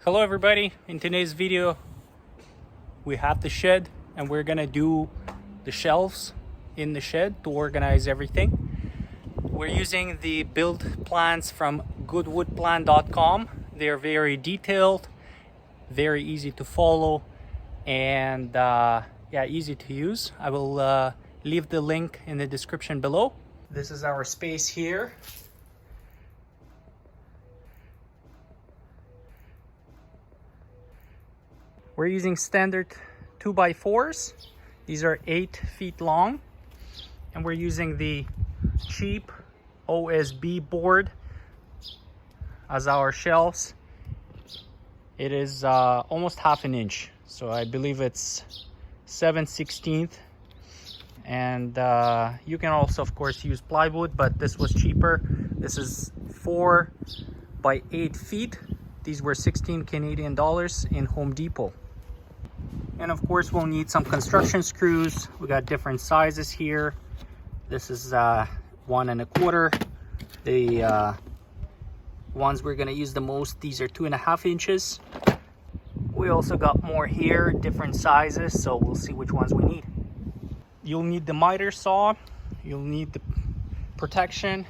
Hello everybody, in today's video we have the shed and we're gonna do the shelves in the shed to organize everything. We're using the build plans from goodwoodplan.com. They're very detailed, very easy to follow, and easy to use. I will leave the link in the description below. This is our space here. We're using standard 2x4s. These are 8 feet long, and we're using the cheap OSB board as our shelves. It is almost half an inch, so I believe it's 7/16, and you can also of course use plywood, but this was cheaper. This is 4 by 8 feet. These were 16 Canadian dollars in Home Depot. And of course we'll need some construction screws. We got different sizes here. This is 1 1/4. The ones we're gonna use the most, these are 2.5 inches. We also got more here, different sizes, so we'll see which ones we need. You'll need the miter saw, you'll need the protection,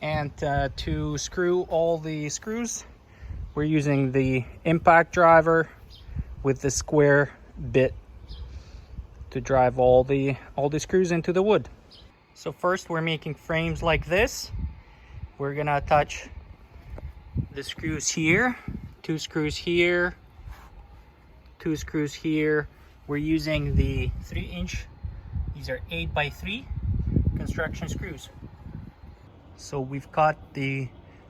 and to screw all the screws, we're using the impact driver with the square bit to drive all the screws into the wood. So first we're making frames like this. We're gonna attach the screws here, 2 screws here, 2 screws here. We're using the 3-inch, these are 8x3 construction screws. So we've got the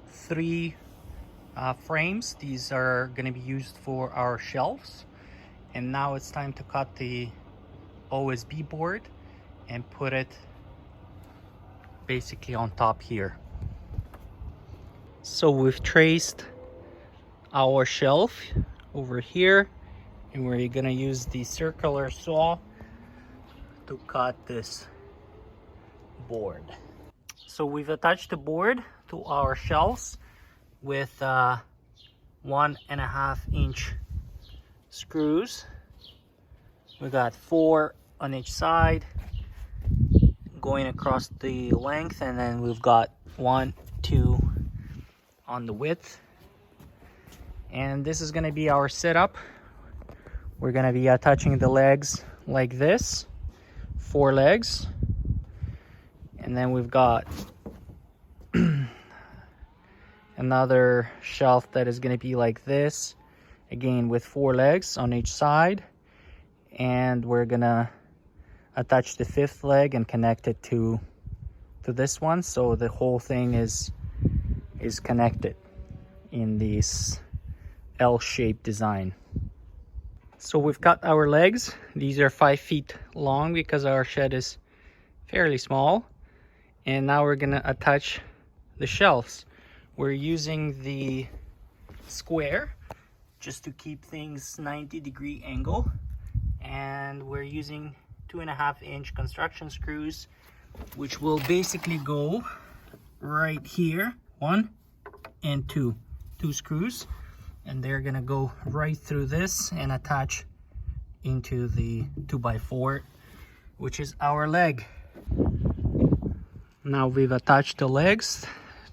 3 frames. These are going to be used for our shelves, and now it's time to cut the OSB board and put it basically on top here. So we've traced our shelf over here, and we're going to use the circular saw to cut this board. So we've attached the board to our shelves with 1.5 inch screws. We got 4 on each side going across the length, and then we've got 1, 2 on the width. And this is going to be our setup. We're going to be attaching the legs like this, 4 legs, and then we've got another shelf that is going to be like this, again with 4 legs on each side, and we're gonna attach the 5th leg and connect it to this one, so the whole thing is connected in this L-shaped design. So we've cut our legs. These are 5 feet long because our shed is fairly small, and now we're gonna attach the shelves. We're using the square just to keep things 90-degree angle, and we're using 2.5 inch construction screws, which will basically go right here, 1 and 2 screws, and they're gonna go right through this and attach into the 2x4, which is our leg. Now we've attached the legs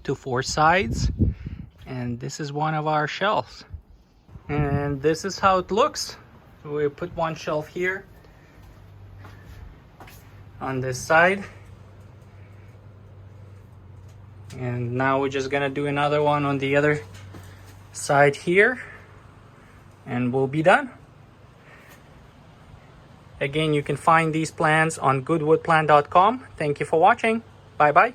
to 4 sides, and this is one of our shelves, and this is how it looks. We put one shelf here on this side, and now we're just gonna do another one on the other side here, and we'll be done. Again, you can find these plans on goodwoodplan.com. Thank you for watching. Bye bye.